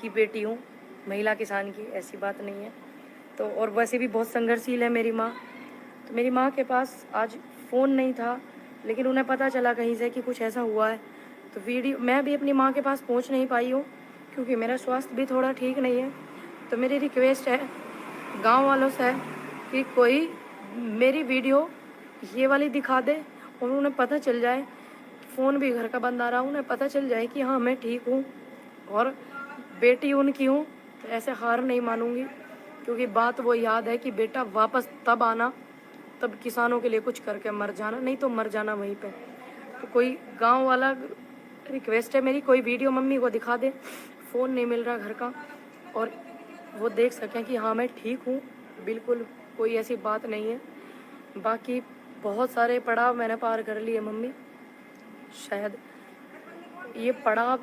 की बेटी हूँ, महिला किसान की, ऐसी बात नहीं है। तो और वैसे भी बहुत संघर्षशील है मेरी माँ। तो मेरी माँ के पास आज फ़ोन नहीं था, लेकिन उन्हें पता चला कहीं से कि कुछ ऐसा हुआ है। तो वीडियो मैं भी अपनी माँ के पास पहुँच नहीं पाई हूँ, क्योंकि मेरा स्वास्थ्य भी थोड़ा ठीक नहीं है। तो मेरी रिक्वेस्ट है गाँव वालों से कि कोई मेरी वीडियो ये वाली दिखा दे और उन्हें पता चल जाए। फ़ोन भी घर का बंद आ रहा, उन्हें पता चल जाए कि हाँ मैं ठीक हूँ और बेटी उनकी हूँ। तो ऐसे हार नहीं मानूंगी, क्योंकि बात वो याद है कि बेटा वापस तब आना, तब किसानों के लिए कुछ करके मर जाना, नहीं तो मर जाना वहीं पे। तो कोई गांव वाला रिक्वेस्ट है मेरी, कोई वीडियो मम्मी को दिखा दे, फ़ोन नहीं मिल रहा घर का, और वो देख सकें कि हाँ मैं ठीक हूँ, बिल्कुल कोई ऐसी बात नहीं है। बाकी बहुत सारे पड़ाव मैंने पार कर लिए मम्मी। शायद ये पड़ाव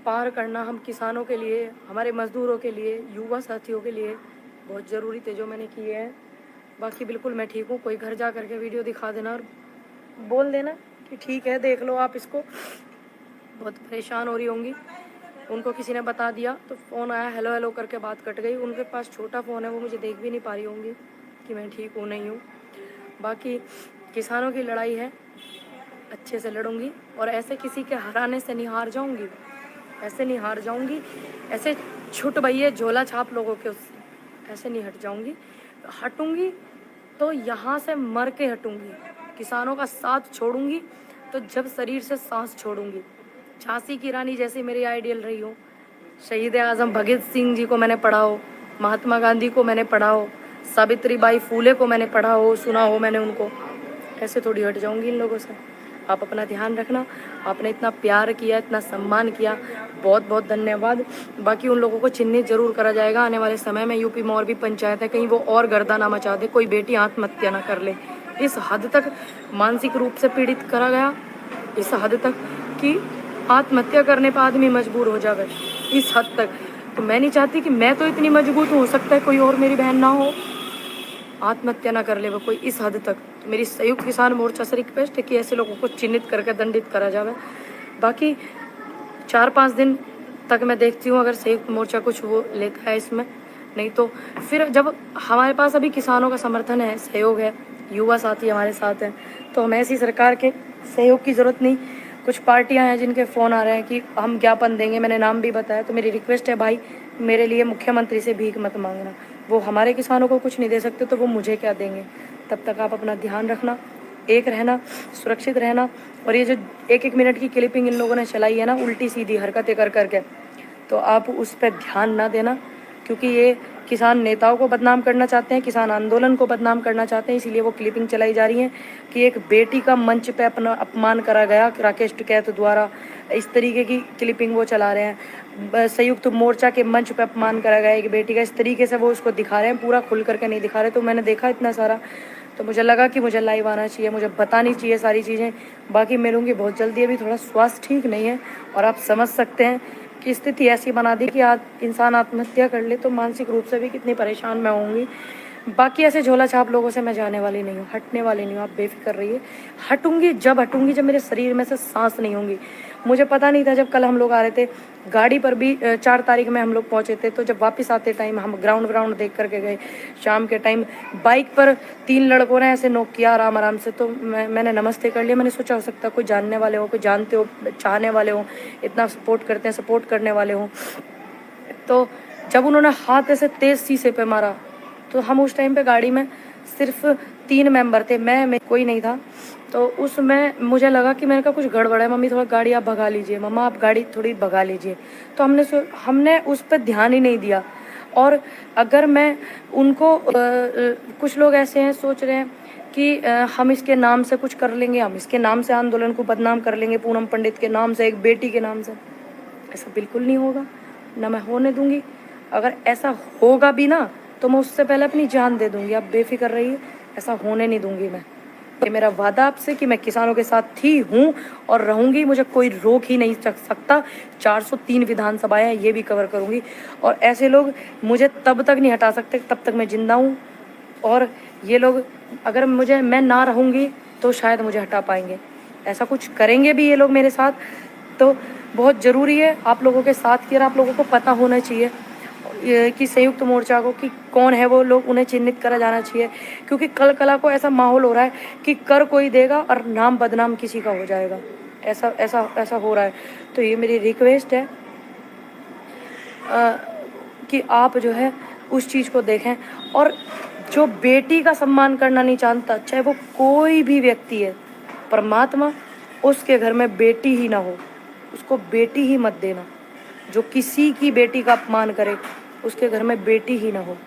पार करना हम किसानों के लिए, हमारे मज़दूरों के लिए, युवा साथियों के लिए बहुत ज़रूरी थे जो मैंने किए हैं। बाकी बिल्कुल मैं ठीक हूँ। कोई घर जा कर के वीडियो दिखा देना और बोल देना कि ठीक है देख लो आप इसको। बहुत परेशान हो रही होंगी, उनको किसी ने बता दिया तो फ़ोन आया, हेलो हेलो करके बात कट गई। उनके पास छोटा फ़ोन है, वो मुझे देख भी नहीं पा रही होंगी कि मैं ठीक हूँ नहीं हूँ। बाकी किसानों की लड़ाई है, अच्छे से लड़ूंगी और ऐसे किसी के हराने से नहीं हार जाऊंगी, ऐसे नहीं हार जाऊंगी, ऐसे छुट भैये झोला छाप लोगों के उससे ऐसे नहीं हट जाऊंगी। हटूंगी तो यहाँ से मर के हटूंगी, किसानों का साथ छोड़ूंगी तो जब शरीर से सांस छोड़ूंगी। झांसी की रानी जैसी मेरी आइडियल रही हो, शहीद आज़म भगत सिंह जी को मैंने पढ़ा हो, महात्मा गांधी को मैंने पढ़ा हो, सावित्री बाई फूले को मैंने पढ़ा हो, सुना हो मैंने उनको, ऐसे थोड़ी हट जाऊंगी इन लोगों से। आप अपना ध्यान रखना। आपने इतना प्यार किया, इतना सम्मान किया, बहुत बहुत धन्यवाद। बाकी उन लोगों को चिन्हित जरूर करा जाएगा आने वाले समय में। यूपी में और भी पंचायत है, कहीं वो और गर्दा ना मचा दे, कोई बेटी आत्महत्या ना कर ले। इस हद तक मानसिक रूप से पीड़ित करा गया, इस हद तक कि आत्महत्या करने पर आदमी मजबूर हो जावे, इस हद तक। तो मैं नहीं चाहती कि मैं तो इतनी मजबूत हो सकता है कोई और मेरी बहन ना हो, आत्महत्या ना कर ले वो कोई, इस हद तक। तो मेरी संयुक्त किसान मोर्चा से रिक्वेस्ट है कि ऐसे लोगों को चिन्हित करके दंडित करा जाए। बाकी 4-5 दिन तक मैं देखती हूँ अगर संयुक्त मोर्चा कुछ वो लेता है इसमें, नहीं तो फिर जब हमारे पास अभी किसानों का समर्थन है, सहयोग है, युवा साथी हमारे साथ हैं, तो हमें ऐसी सरकार के सहयोग की ज़रूरत नहीं। कुछ पार्टियां हैं जिनके फ़ोन आ रहे हैं कि हम ज्ञापन देंगे, मैंने नाम भी बताया। तो मेरी रिक्वेस्ट है भाई, मेरे लिए मुख्यमंत्री से भीख मत मांगना, वो हमारे किसानों को कुछ नहीं दे सकते तो वो मुझे क्या देंगे। तब तक आप अपना ध्यान रखना, एक रहना, सुरक्षित रहना। और ये जो 1-1 मिनट की क्लिपिंग इन लोगों ने चलाई है ना, उल्टी सीधी हरकतें कर करके, तो आप उस पर ध्यान ना देना, क्योंकि ये किसान नेताओं को बदनाम करना चाहते हैं, किसान आंदोलन को बदनाम करना चाहते हैं, इसीलिए वो क्लिपिंग चलाई जा रही है कि एक बेटी का मंच पे अपना अपमान करा गया राकेश टिकैत द्वारा। इस तरीके की क्लिपिंग वो चला रहे हैं। संयुक्त मोर्चा के मंच पे अपमान करा गया एक बेटी का, इस तरीके से वो उसको दिखा रहे हैं, पूरा खुल करके नहीं दिखा रहे। तो मैंने देखा इतना सारा, तो मुझे लगा कि मुझे लाइव आना चाहिए, मुझे बतानी चाहिए सारी चीज़ें। बाकी मिलूंगी बहुत जल्दी, अभी थोड़ा स्वास्थ्य ठीक नहीं है और आप समझ सकते हैं कि स्थिति ऐसी बना दी कि आज इंसान आत्महत्या कर ले तो मानसिक रूप से भी कितनी परेशान मैं होंगी। बाकी ऐसे झोला छाप लोगों से मैं जाने वाली नहीं हूँ, हटने वाली नहीं हूँ, आप बेफिक्र रहिए। हटूंगी जब हटूंगी, जब मेरे शरीर में से सांस नहीं होंगी। मुझे पता नहीं था, जब कल हम लोग आ रहे थे गाड़ी पर भी 4 तारीख में हम लोग पहुँचे थे, तो जब वापस आते टाइम हम ग्राउंड देख करके गए शाम के टाइम, बाइक पर 3 लड़कों ने ऐसे नोक किया आराम आराम से। तो मैंने नमस्ते कर लिया। मैंने सोचा हो सकता है कोई जानने वाले हो, कोई जानते हो, चाहने वाले हो, इतना सपोर्ट करते हैं, सपोर्ट करने वाले हो। तो जब उन्होंने हाथ ऐसे तेज़ शीशे पे मारा, तो हम उस टाइम पे गाड़ी में सिर्फ 3 मेंबर थे, मैं कोई नहीं था। तो उसमें मुझे लगा कि मैंने कहा कुछ गड़बड़ है, मम्मी थोड़ा गाड़ी आप भगा लीजिए, मम्मा आप गाड़ी थोड़ी भगा लीजिए। तो हमने उस पर ध्यान ही नहीं दिया। और अगर मैं उनको कुछ लोग ऐसे हैं सोच रहे हैं कि हम इसके नाम से कुछ कर लेंगे, हम इसके नाम से आंदोलन को बदनाम कर लेंगे, पूनम पंडित के नाम से, एक बेटी के नाम से। ऐसा बिल्कुल नहीं होगा, ना मैं होने दूंगी। अगर ऐसा होगा भी ना तो मैं उससे पहले अपनी जान दे दूंगी, आप बेफिक्र रहिए, ऐसा होने नहीं दूंगी मैं। ये मेरा वादा आपसे कि मैं किसानों के साथ थी, हूँ और रहूंगी, मुझे कोई रोक ही नहीं सकता। 403 विधानसभाएं हैं, ये भी कवर करूंगी। और ऐसे लोग मुझे तब तक नहीं हटा सकते तब तक मैं जिंदा हूँ। और ये लोग, अगर मैं ना रहूंगी तो शायद मुझे हटा पाएंगे। ऐसा कुछ करेंगे भी ये लोग मेरे साथ, तो बहुत ज़रूरी है आप लोगों के साथ की, और आप लोगों को पता होना चाहिए कि संयुक्त मोर्चा को कि कौन है वो लोग, उन्हें चिन्हित करा जाना चाहिए, क्योंकि कल कला को ऐसा माहौल हो रहा है कि कर कोई देगा और नाम बदनाम किसी का हो जाएगा। ऐसा ऐसा ऐसा हो रहा है। तो ये मेरी रिक्वेस्ट है कि आप जो है उस चीज़ को देखें, और जो बेटी का सम्मान करना नहीं जानता, चाहे वो कोई भी व्यक्ति है, परमात्मा उसके घर में बेटी ही ना हो, उसको बेटी ही मत देना। जो किसी की बेटी का अपमान करे, उसके घर में बेटी ही ना हो।